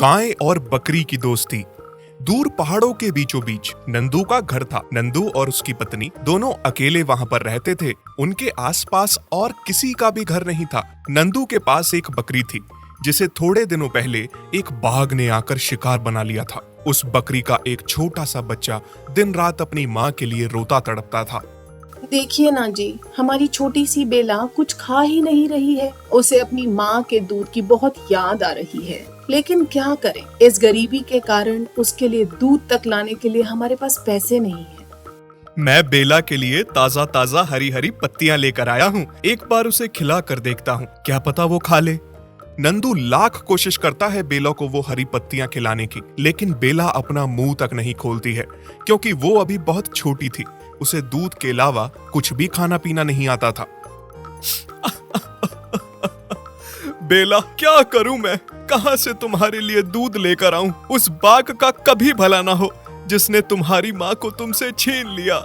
गाय और बकरी की दोस्ती। दूर पहाड़ों के बीचों बीच नंदू का घर था। नंदू और उसकी पत्नी दोनों अकेले वहां पर रहते थे। उनके आसपास और किसी का भी घर नहीं था। नंदू के पास एक बकरी थी जिसे थोड़े दिनों पहले एक बाघ ने आकर शिकार बना लिया था। उस बकरी का एक छोटा सा बच्चा दिन रात अपनी माँ के लिए रोता तड़पता था। देखिए ना जी, हमारी छोटी सी बेला कुछ खा ही नहीं रही है। उसे अपनी माँ के दूध की बहुत याद आ रही है, लेकिन क्या करें, इस गरीबी के कारण उसके लिए दूध तक लाने के लिए हमारे पास पैसे नहीं है। मैं बेला के लिए ताजा ताजा हरी हरी पत्तियां लेकर आया हूँ। एक बार उसे खिला कर देखता हूँ, क्या पता वो खा ले। नंदू लाख कोशिश करता है बेला को वो हरी पत्तियां खिलाने की, लेकिन बेला अपना मुंह तक नहीं खोलती है क्योंकि वो अभी बहुत छोटी थी। उसे दूध के अलावा कुछ भी खाना पीना नहीं आता था। बेला, क्या करूं मैं? कहां से तुम्हारे लिए दूध लेकर आऊं? उस बाघ का कभी भला ना हो जिसने तुम्हारी माँ को तुमसे छीन लिया।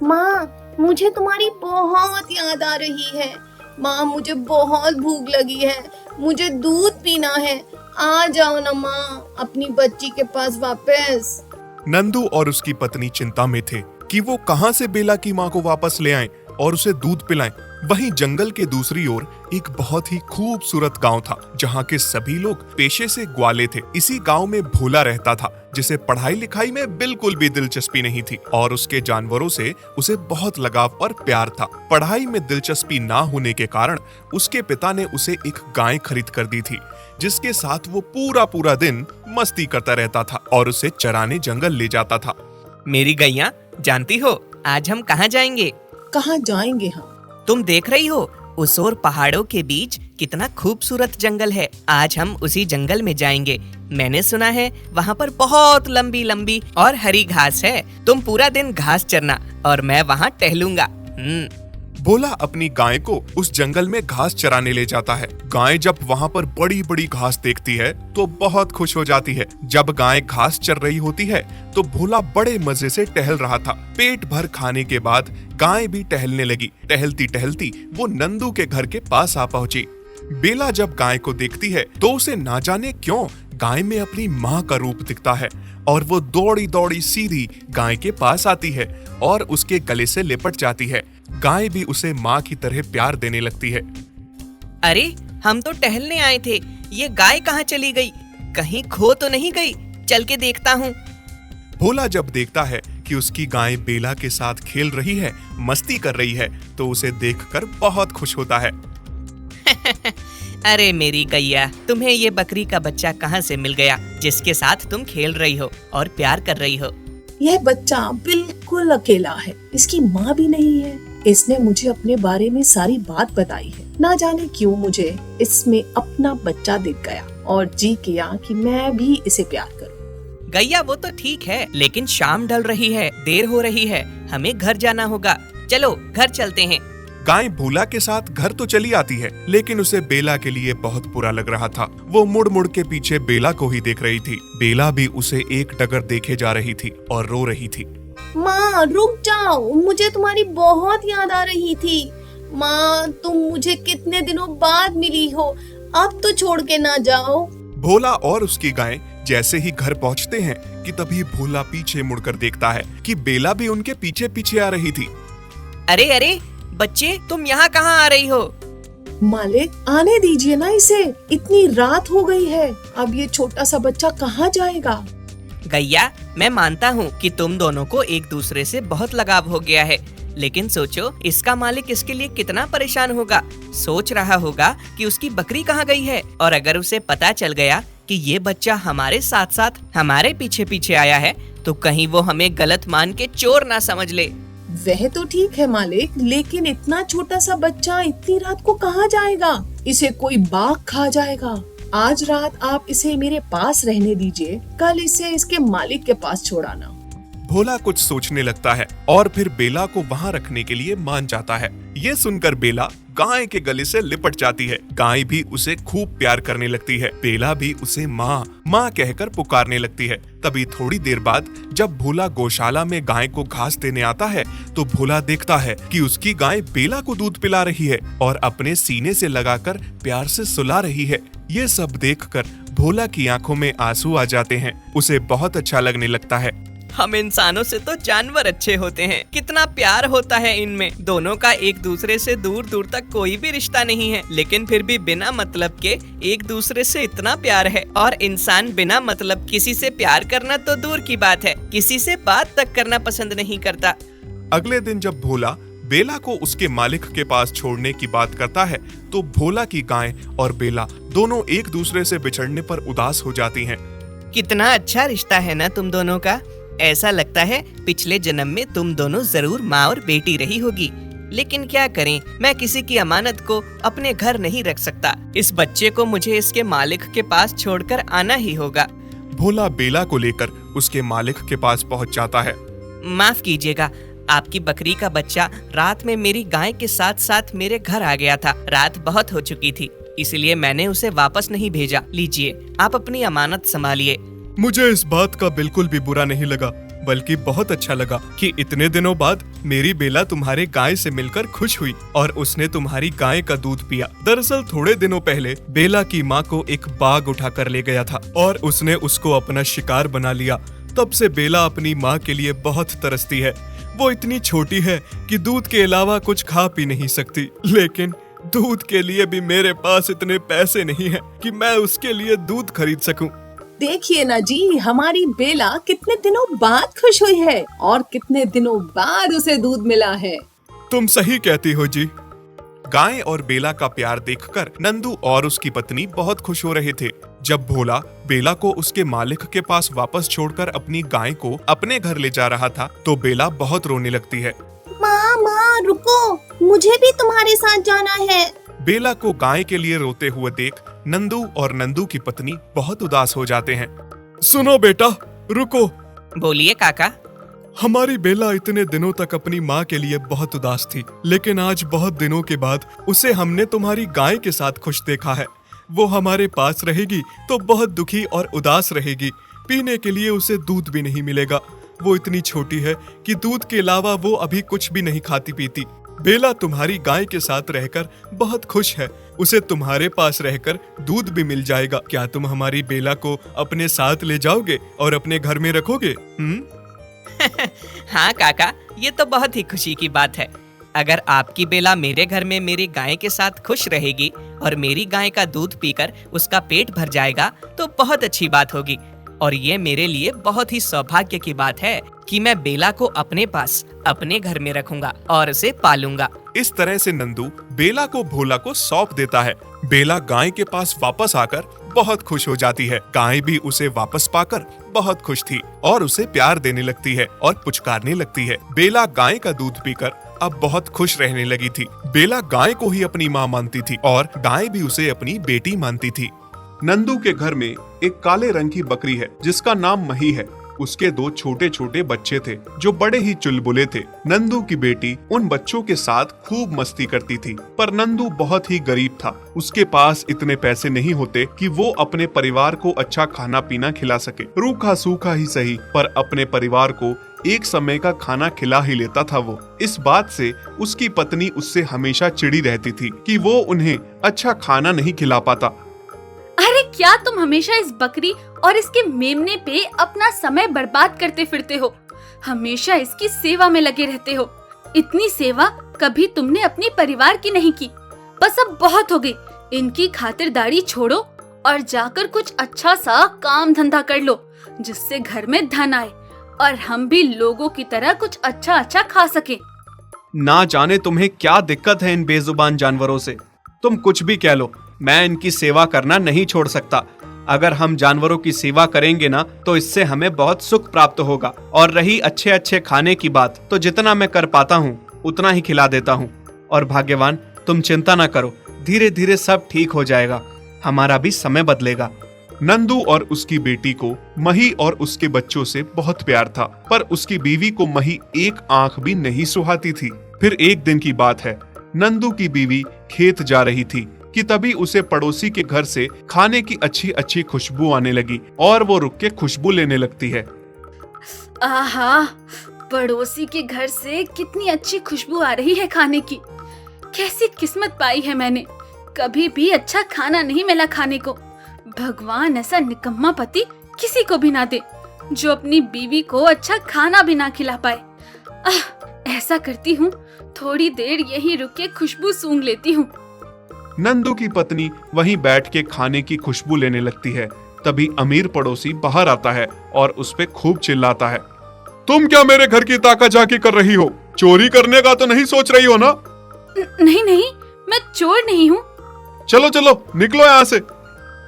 माँ, मुझे तुम्हारी बहुत याद आ रही है। माँ, मुझे बहुत भूख लगी है, मुझे दूध पीना है। आ जाओ ना माँ, अपनी बच्ची के पास वापस। नंदू और उसकी पत्नी चिंता में थे कि वो कहां से बेला की माँ को वापस ले आएं और उसे दूध पिलाएं। वहीं जंगल के दूसरी ओर एक बहुत ही खूबसूरत गांव था जहां के सभी लोग पेशे से ग्वाले थे। इसी गांव में भोला रहता था जिसे पढ़ाई लिखाई में बिल्कुल भी दिलचस्पी नहीं थी और उसके जानवरों से उसे बहुत लगाव और प्यार था। पढ़ाई में दिलचस्पी ना होने के कारण उसके पिता ने उसे एक गाय खरीद कर दी थी जिसके साथ वो पूरा दिन मस्ती करता रहता था और उसे चराने जंगल ले जाता था। मेरी गैया, जानती हो आज हम कहाँ जाएंगे? कहाँ जाएंगे हम? तुम देख रही हो उस ओर पहाड़ों के बीच कितना खूबसूरत जंगल है। आज हम उसी जंगल में जाएंगे। मैंने सुना है वहाँ पर बहुत लंबी लंबी और हरी घास है। तुम पूरा दिन घास चरना और मैं वहाँ टहलूंगा। भोला अपनी गाय को उस जंगल में घास चराने ले जाता है। गाय जब वहाँ पर बड़ी बड़ी घास देखती है तो बहुत खुश हो जाती है। जब गाय घास चर रही होती है तो भोला बड़े मजे से टहल रहा था। पेट भर खाने के बाद गाय भी टहलने लगी। टहलती टहलती वो नंदू के घर के पास आ पहुंची। बेला जब गाय को देखती है तो उसे ना जाने क्यों गाय में अपनी माँ का रूप दिखता है और वो दौड़ी दौड़ी सीधी गाय के पास आती है और उसके गले से लिपट जाती है। गाय भी उसे माँ की तरह प्यार देने लगती है। अरे, हम तो टहलने आए थे, ये गाय कहाँ चली गई? कहीं खो तो नहीं गई? चल के देखता हूँ। भोला जब देखता है कि उसकी गाय बेला के साथ खेल रही है, मस्ती कर रही है, तो उसे देखकर बहुत खुश होता है। अरे मेरी गैया, तुम्हें ये बकरी का बच्चा कहाँ से मिल गया जिसके साथ तुम खेल रही हो और प्यार कर रही हो? यह बच्चा बिल्कुल अकेला है, इसकी माँ भी नहीं है। इसने मुझे अपने बारे में सारी बात बताई है। ना जाने क्यों मुझे इसमें अपना बच्चा दिख गया और जी किया कि मैं भी इसे प्यार करूं। गैया, वो तो ठीक है, लेकिन शाम ढल रही है, देर हो रही है, हमें घर जाना होगा। चलो घर चलते हैं। गाय भोला के साथ घर तो चली आती है, लेकिन उसे बेला के लिए बहुत बुरा लग रहा था। वो मुड़ मुड़ के पीछे बेला को ही देख रही थी। बेला भी उसे एक डगर देखे जा रही थी और रो रही थी। माँ, रुक जाओ, मुझे तुम्हारी बहुत याद आ रही थी। माँ, तुम मुझे कितने दिनों बाद मिली हो, अब तो छोड़ के ना जाओ। भोला और उसकी गाय जैसे ही घर पहुँचते हैं कि तभी भोला पीछे मुड़कर देखता है कि बेला भी उनके पीछे पीछे आ रही थी। अरे अरे बच्चे, तुम यहाँ कहाँ आ रही हो? मालिक, आने दीजिए ना इसे, इतनी रात हो गई है। अब ये छोटा सा बच्चा कहाँ जाएगा? गैया, मैं मानता हूँ कि तुम दोनों को एक दूसरे से बहुत लगाव हो गया है, लेकिन सोचो इसका मालिक इसके लिए कितना परेशान होगा। सोच रहा होगा कि उसकी बकरी कहाँ गई है, और अगर उसे पता चल गया कि ये बच्चा हमारे साथ साथ हमारे पीछे पीछे आया है तो कहीं वो हमें गलत मान के चोर ना समझ ले। वह तो ठीक है मालिक, लेकिन इतना छोटा सा बच्चा इतनी रात को कहाँ जाएगा? इसे कोई बाघ खा जाएगा। आज रात आप इसे मेरे पास रहने दीजिए, कल इसे इसके मालिक के पास छोड़ाना। भोला कुछ सोचने लगता है और फिर बेला को वहाँ रखने के लिए मान जाता है। ये सुनकर बेला गाय के गले से लिपट जाती है। गाय भी उसे खूब प्यार करने लगती है। बेला भी उसे माँ माँ कहकर पुकारने लगती है। तभी थोड़ी देर बाद जब भोला गौशाला में गाय को घास देने आता है तो भोला देखता है कि उसकी गाय बेला को दूध पिला रही है और अपने सीने से लगाकर प्यार से सुला रही है। ये सब देखकर भोला की आंखों में आंसू आ जाते हैं। उसे बहुत अच्छा लगने लगता है। हम इंसानों से तो जानवर अच्छे होते हैं, कितना प्यार होता है इनमें। दोनों का एक दूसरे से दूर दूर तक कोई भी रिश्ता नहीं है, लेकिन फिर भी बिना मतलब के एक दूसरे से इतना प्यार है। और इंसान बिना मतलब किसी से प्यार करना तो दूर की बात है, किसी से बात तक करना पसंद नहीं करता। अगले दिन जब भोला बेला को उसके मालिक के पास छोड़ने की बात करता है तो भोला की गाय और बेला दोनों एक दूसरे से बिछड़ने पर उदास हो जाती हैं। कितना अच्छा रिश्ता है ना तुम दोनों का। ऐसा लगता है पिछले जन्म में तुम दोनों जरूर माँ और बेटी रही होगी। लेकिन क्या करें, मैं किसी की अमानत को अपने घर नहीं रख सकता। इस बच्चे को मुझे इसके मालिक के पास छोड़कर आना ही होगा। भोला बेला को लेकर उसके मालिक के पास पहुंच जाता है। माफ कीजिएगा, आपकी बकरी का बच्चा रात में मेरी गाय के साथ साथ मेरे घर आ गया था। रात बहुत हो चुकी थी, इसलिए मैंने उसे वापस नहीं भेजा। लीजिए, आप अपनी अमानत संभालिए। मुझे इस बात का बिल्कुल भी बुरा नहीं लगा, बल्कि बहुत अच्छा लगा कि इतने दिनों बाद मेरी बेला तुम्हारे गाय से मिलकर खुश हुई और उसने तुम्हारी गाय का दूध पिया। दरअसल थोड़े दिनों पहले बेला की माँ को एक बाघ उठा कर ले गया था और उसने उसको अपना शिकार बना लिया। तब से बेला अपनी माँ के लिए बहुत तरसती है। वो इतनी छोटी है कि दूध के अलावा कुछ खा पी नहीं सकती, लेकिन दूध के लिए भी मेरे पास इतने पैसे नहीं हैं कि मैं उसके लिए दूध खरीद सकूं। देखिए ना जी, हमारी बेला कितने दिनों बाद खुश हुई है और कितने दिनों बाद उसे दूध मिला है। तुम सही कहती हो जी। गाय और बेला का प्यार देखकर नंदू और उसकी पत्नी बहुत खुश हो रहे थे। जब भोला बेला को उसके मालिक के पास वापस छोड़कर अपनी गाय को अपने घर ले जा रहा था तो बेला बहुत रोने लगती है। माँ रुको, मुझे भी तुम्हारे साथ जाना है। बेला को गाय के लिए रोते हुए देख नंदू और नंदू की पत्नी बहुत उदास हो जाते हैं। सुनो बेटा, रुको। बोलिए काका। हमारी बेला इतने दिनों तक अपनी माँ के लिए बहुत उदास थी, लेकिन आज बहुत दिनों के बाद उसे हमने तुम्हारी गाय के साथ खुश देखा है। वो हमारे पास रहेगी तो बहुत दुखी और उदास रहेगी। पीने के लिए उसे दूध भी नहीं मिलेगा। वो इतनी छोटी है कि दूध के अलावा वो अभी कुछ भी नहीं खाती पीती। बेला तुम्हारी गाय के साथ रहकर बहुत खुश है। उसे तुम्हारे पास रहकर दूध भी मिल जाएगा। क्या तुम हमारी बेला को अपने साथ ले जाओगे और अपने घर में रखोगे? हाँ काका, ये तो बहुत ही खुशी की बात है। अगर आपकी बेला मेरे घर में मेरी गाय के साथ खुश रहेगी और मेरी गाय का दूध पीकर उसका पेट भर जाएगा तो बहुत अच्छी बात होगी। और ये मेरे लिए बहुत ही सौभाग्य की बात है कि मैं बेला को अपने पास अपने घर में रखूंगा और उसे पालूंगा। इस तरह से नंदू बेला को भोला को सौंप देता है। बेला गाय के पास वापस आकर बहुत खुश हो जाती है। गाय भी उसे वापस पाकर बहुत खुश थी और उसे प्यार देने लगती है और पुचकारने लगती है। बेला गाय का दूध पीकर अब बहुत खुश रहने लगी थी। बेला गाय को ही अपनी माँ मानती थी और गाय भी उसे अपनी बेटी मानती थी। नंदू के घर में एक काले रंग की बकरी है जिसका नाम मही है। उसके दो छोटे छोटे बच्चे थे जो बड़े ही चुलबुले थे। नंदू की बेटी उन बच्चों के साथ खूब मस्ती करती थी, पर नंदू बहुत ही गरीब था। उसके पास इतने पैसे नहीं होते कि वो अपने परिवार को अच्छा खाना पीना खिला सके। रूखा सूखा ही सही, पर अपने परिवार को एक समय का खाना खिला ही लेता था वो। इस बात से उसकी पत्नी उससे हमेशा चिढ़ी रहती थी कि वो उन्हें अच्छा खाना नहीं खिला पाता। अरे क्या तुम हमेशा इस बकरी और इसके मेमने पे अपना समय बर्बाद करते फिरते हो? हमेशा इसकी सेवा में लगे रहते हो। इतनी सेवा कभी तुमने अपने परिवार की नहीं की। बस अब बहुत हो गई। इनकी खातिरदारी छोड़ो और जाकर कुछ अच्छा सा काम धंधा कर लो जिससे घर में धन आए और हम भी लोगों की तरह कुछ अच्छा अच्छा खा सके। ना जाने तुम्हें क्या दिक्कत है इन बेजुबान जानवरों से। तुम कुछ भी कह लो, मैं इनकी सेवा करना नहीं छोड़ सकता। अगर हम जानवरों की सेवा करेंगे ना तो इससे हमें बहुत सुख प्राप्त होगा। और रही अच्छे अच्छे खाने की बात, तो जितना मैं कर पाता हूँ उतना ही खिला देता हूँ। और भाग्यवान, तुम चिंता ना करो, धीरे धीरे सब ठीक हो जाएगा। हमारा भी समय बदलेगा। नंदू और उसकी बेटी को मही और उसके बच्चों से बहुत प्यार था, पर उसकी बीवी को मही एक आंख भी नहीं सुहाती थी। फिर एक दिन की बात है, नंदू की बीवी खेत जा रही थी कि तभी उसे पड़ोसी के घर से खाने की अच्छी अच्छी खुशबू आने लगी और वो रुक के खुशबू लेने लगती है। आहा, पड़ोसी के घर से कितनी अच्छी खुशबू आ रही है खाने की। कैसी किस्मत पाई है मैंने। कभी भी अच्छा खाना नहीं मिला खाने को। भगवान ऐसा निकम्मा पति किसी को भी ना दे जो अपनी बीवी को अच्छा खाना भी ना खिला पाए। ऐसा करती हूँ, थोड़ी देर यहीं रुक के खुशबू सूंघ लेती हूँ। नंदू की पत्नी वहीं बैठ के खाने की खुशबू लेने लगती है। तभी अमीर पड़ोसी बाहर आता है और उस पे खूब चिल्लाता है, तुम क्या मेरे घर की ताका झाकी कर रही हो? चोरी करने का तो नहीं सोच रही हो ना? नहीं नहीं, मैं चोर नहीं हूँ। चलो चलो निकलो यहाँ से।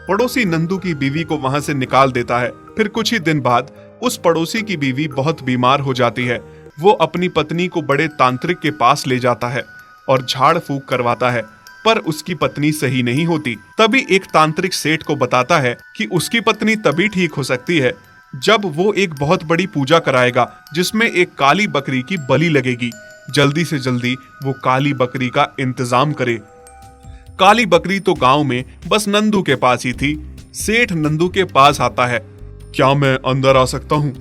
पड़ोसी नंदू की बीवी को वहां से निकाल देता है। फिर कुछ ही दिन बाद उस पड़ोसी की बीवी बहुत बीमार हो जाती है। वो अपनी पत्नी को बड़े तांत्रिक के पास ले जाता है और झाड़ फूक करवाता है, पर उसकी पत्नी सही नहीं होती। तभी एक तांत्रिक सेठ को बताता है कि उसकी पत्नी तभी ठीक हो सकती है जब वो एक बहुत बड़ी पूजा कराएगा जिसमें एक काली बकरी की बलि लगेगी। जल्दी से जल्दी वो काली बकरी का इंतजाम करे। काली बकरी तो गांव में बस नंदू के पास ही थी। सेठ नंदू के पास आता है, क्या मैं अंदर आ सकता हूँ?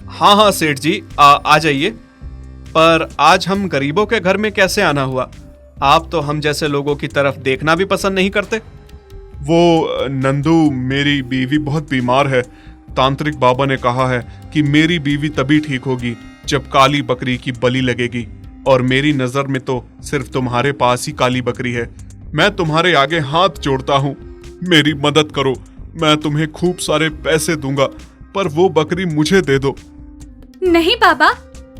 हाँ हाँ सेठ जी, आ जाइए। पर आज हम गरीबों के घर में कैसे आना हुआ? आप तो हम जैसे लोगों की तरफ देखना भी पसंद नहीं करते। वो नंदू, मेरी बीवी बहुत बीमार है। तांत्रिक बाबा ने कहा है कि मेरी बीवी तभी ठीक होगी जब काली बकरी की बलि लगेगी, और मेरी नजर में तो सिर्फ तुम्हारे पास ही काली बकरी है। मैं तुम्हारे आगे हाथ जोड़ता हूँ, मेरी मदद करो। मैं तुम्हें खूब सारे पैसे दूंगा, पर वो बकरी मुझे दे दो। नहीं बाबा,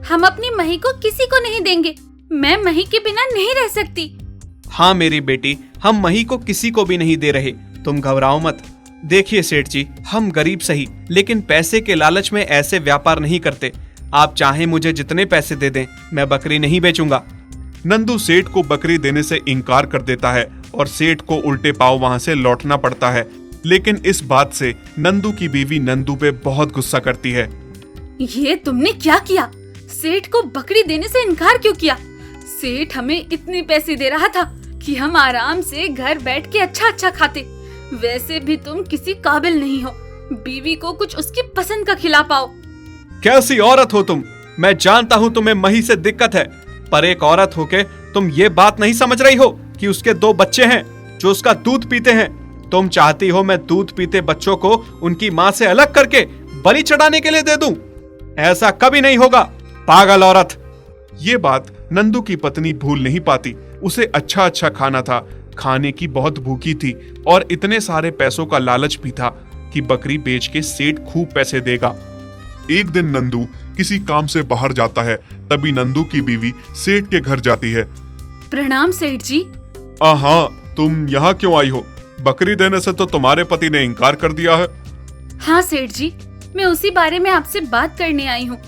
हम अपनी मही को किसी को नहीं देंगे। मैं मही के बिना नहीं रह सकती। हाँ मेरी बेटी, हम मही को किसी को भी नहीं दे रहे, तुम घबराओ मत। देखिए सेठ जी, हम गरीब सही, लेकिन पैसे के लालच में ऐसे व्यापार नहीं करते। आप चाहे मुझे जितने पैसे दे दें, मैं बकरी नहीं बेचूंगा। नंदू सेठ को बकरी देने से इनकार कर देता है और सेठ को उल्टे पांव वहां से लौटना पड़ता है। लेकिन इस बात से नंदू की बीवी नंदू पे बहुत गुस्सा करती है। ये तुमने क्या किया? सेठ को बकरी देने से इनकार क्यों किया? सेठ हमें इतने पैसे दे रहा था कि हम आराम से घर बैठ के अच्छा अच्छा खाते। वैसे भी तुम किसी काबिल नहीं हो, बीवी को कुछ उसकी पसंद का खिला पाओ। कैसी औरत हो तुम? मैं जानता हूँ तुम्हें मही से दिक्कत है, पर एक औरत होके तुम ये बात नहीं समझ रही हो कि उसके 2 बच्चे हैं जो उसका दूध पीते हैं। तुम चाहती हो मैं दूध पीते बच्चों को उनकी माँ से अलग करके बलि चढ़ाने के लिए दे दूं? ऐसा कभी नहीं होगा, पागल औरत। ये बात नंदू की पत्नी भूल नहीं पाती। उसे अच्छा अच्छा खाना था, खाने की बहुत भूखी थी और इतने सारे पैसों का लालच भी था कि बकरी बेच के सेठ खूब पैसे देगा। एक दिन नंदू किसी काम से बाहर जाता है। तभी नंदू की बीवी सेठ के घर जाती है। प्रणाम सेठ जी। हाँ, तुम यहाँ क्यों आई हो? बकरी देने से तो तुम्हारे पति ने इनकार कर दिया है। हाँ सेठ जी, मैं उसी बारे में आपसे बात करने आई हूँ।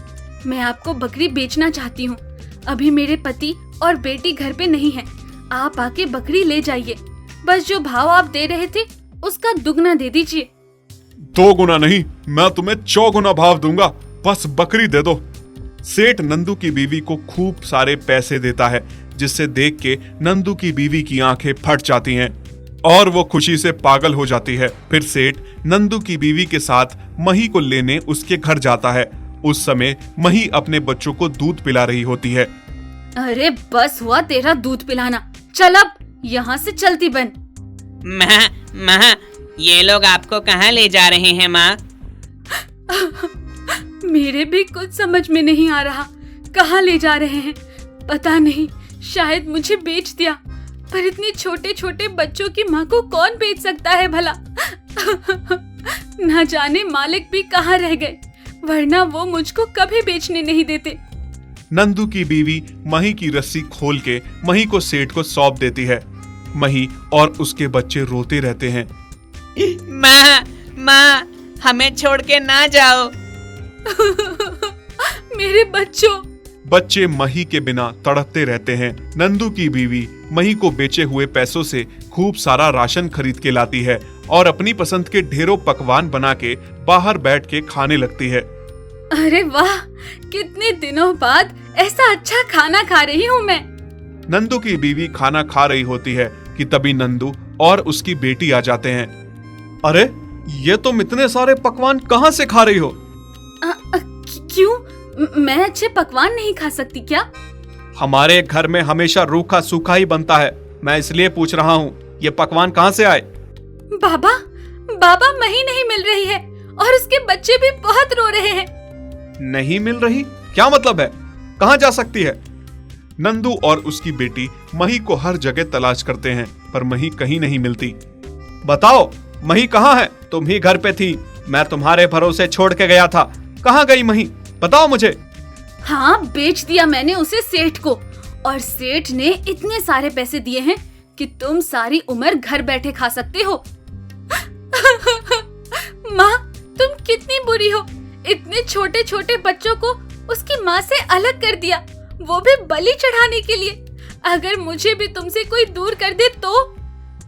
मैं आपको बकरी बेचना चाहती हूँ। अभी मेरे पति और बेटी घर पे नहीं है। आप आके बकरी ले जाइए। बस जो भाव आप दे रहे थे उसका दुगना दे दीजिए। 2 गुना नहीं, मैं तुम्हें 4 गुना भाव दूंगा। बस बकरी दे दो। सेठ नंदू की बीवी को खूब सारे पैसे देता है, जिससे देख के नंदू की बीवी की आंखें फट जाती हैं और वो खुशी से पागल हो जाती है। फिर सेठ नंदू की बीवी के साथ मही को लेने उसके घर जाता है। उस समय मही अपने बच्चों को दूध पिला रही होती है। अरे बस हुआ तेरा दूध पिलाना, चल अब यहाँ से चलती बन। माँ, ये लोग आपको कहाँ ले जा रहे हैं माँ? मेरे भी कुछ समझ में नहीं आ रहा, कहाँ ले जा रहे हैं पता नहीं। शायद मुझे बेच दिया, पर इतने छोटे छोटे बच्चों की माँ को कौन बेच सकता है भला? ना जाने मालिक भी कहाँ रह गए, वरना वो मुझको कभी बेचने नहीं देते। नंदू की बीवी मही की रस्सी खोल के मही को सेठ को सौंप देती है। मही और उसके बच्चे रोते रहते हैं। माँ, हमें छोड़ के ना जाओ। मेरे बच्चों। बच्चे मही के बिना तड़पते रहते हैं। नंदू की बीवी मही को बेचे हुए पैसों से खूब सारा राशन खरीद के लाती है और अपनी पसंद के ढेरों पकवान बना के बाहर बैठ के खाने लगती है। अरे वाह, कितने दिनों बाद ऐसा अच्छा खाना खा रही हूँ मैं। नंदू की बीवी खाना खा रही होती है कि तभी नंदू और उसकी बेटी आ जाते हैं। अरे ये तुम इतने सारे पकवान कहाँ से खा रही हो? क्यों? मैं अच्छे पकवान नहीं खा सकती क्या? हमारे घर में हमेशा रूखा सूखा ही बनता है, मैं इसलिए पूछ रहा हूँ, ये पकवान कहाँ से आए? बाबा, बाबा मही नहीं मिल रही है और उसके बच्चे भी बहुत रो रहे हैं। नहीं मिल रही? क्या मतलब है? कहाँ जा सकती है? नंदू और उसकी बेटी मही को हर जगह तलाश करते हैं पर मही कहीं नहीं मिलती। बताओ, मही कहाँ है? तुम ही घर पे थी, मैं तुम्हारे भरोसे छोड़ के गया था। कहाँ गई मही? बताओ मुझे। हाँ, बेच दिया मैंने उसे सेठ को, और सेठ ने इतने सारे पैसे दिए हैं कि तुम सारी उम्र घर बैठे खा सकते हो। माँ, तुम कितनी बुरी हो। इतने छोटे छोटे बच्चों को उसकी माँ से अलग कर दिया, वो भी बलि चढ़ाने के लिए। अगर मुझे भी तुमसे कोई दूर कर दे तो?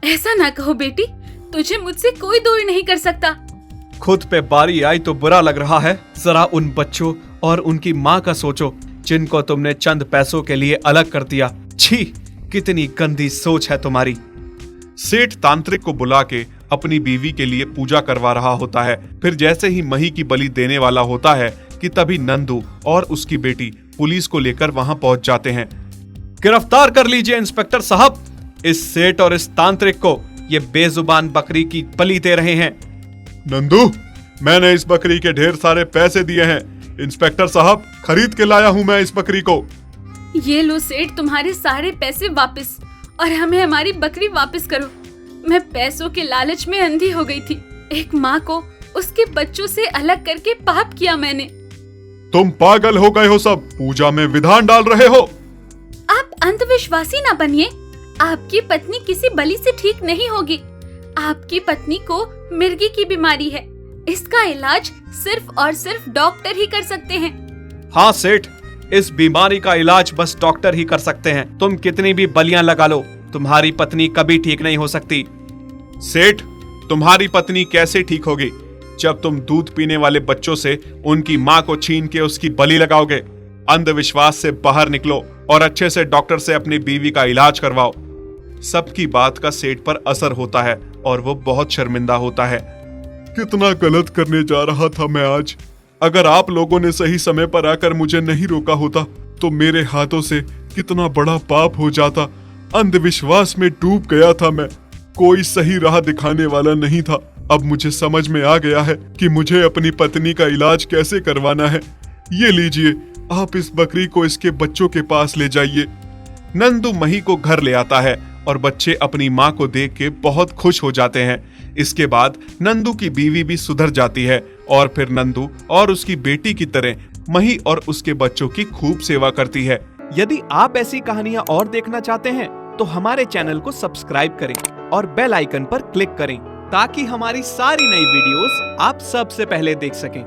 ऐसा ना कहो बेटी, तुझे मुझसे कोई दूर नहीं कर सकता। खुद पे बारी आई तो बुरा लग रहा है। जरा उन बच्चों और उनकी माँ का सोचो जिनको तुमने चंद पैसों के लिए अलग कर दिया। छी, कितनी गंदी सोच है तुम्हारी। सेठ तांत्रिक को बुला के अपनी बीवी के लिए पूजा करवा रहा होता है। फिर जैसे ही मही की बलि देने वाला होता है कि तभी नंदू और उसकी बेटी पुलिस को लेकर वहां पहुंच जाते हैं। गिरफ्तार कर लीजिए इंस्पेक्टर साहब, इस सेठ और इस तांत्रिक को। ये बेजुबान बकरी की बलि दे रहे हैं। नंदू, मैंने इस बकरी के ढेर सारे पैसे दिए हैं। इंस्पेक्टर साहब, खरीद के लाया हूं मैं इस बकरी को। ये लो सेठ, तुम्हारे सारे पैसे वापस, और हमें हमारी बकरी वापस करो। मैं पैसों के लालच में अंधी हो गई थी। एक माँ को उसके बच्चों से अलग करके पाप किया मैंने। तुम पागल हो गए हो सब, पूजा में विधान डाल रहे हो। आप अंधविश्वासी ना बनिए। आपकी पत्नी किसी बलि से ठीक नहीं होगी। आपकी पत्नी को मिर्गी की बीमारी है। इसका इलाज सिर्फ और सिर्फ डॉक्टर ही कर सकते हैं। हाँ सेठ, इस बीमारी का इलाज बस डॉक्टर ही कर सकते हैं। तुम कितनी भी बलियां लगा लो, तुम्हारी पत्नी कभी ठीक नहीं हो सकती। सेठ, तुम्हारी पत्नी कैसे ठीक होगी जब तुम दूध पीने वाले बच्चों से उनकी माँ को छीन के उसकी बलि लगाओगे? अंधविश्वास से बाहर निकलो और अच्छे से डॉक्टर से अपनी बीवी का इलाज करवाओ। सबकी बात का सेठ पर असर होता है और वो बहुत शर्मिंदा होता है। कितना गलत करने जा रहा था मैं आज। अगर आप लोगों ने सही समय पर आकर मुझे नहीं रोका होता तो मेरे हाथों से कितना बड़ा पाप हो जाता। अंधविश्वास में डूब गया था मैं, कोई सही राह दिखाने वाला नहीं था। अब मुझे समझ में आ गया है कि मुझे अपनी पत्नी का इलाज कैसे करवाना है। ये लीजिए, आप इस बकरी को इसके बच्चों के पास ले जाइए। नंदू मही को घर ले आता है और बच्चे अपनी माँ को देख के बहुत खुश हो जाते हैं। इसके बाद नंदू की बीवी भी सुधर जाती है और फिर नंदू और उसकी बेटी की तरह मही और उसके बच्चों की खूब सेवा करती है। यदि आप ऐसी कहानियां और देखना चाहते हैं तो हमारे चैनल को सब्सक्राइब करें और बेल आइकन पर क्लिक करें ताकि हमारी सारी नई वीडियोस आप सबसे पहले देख सकें।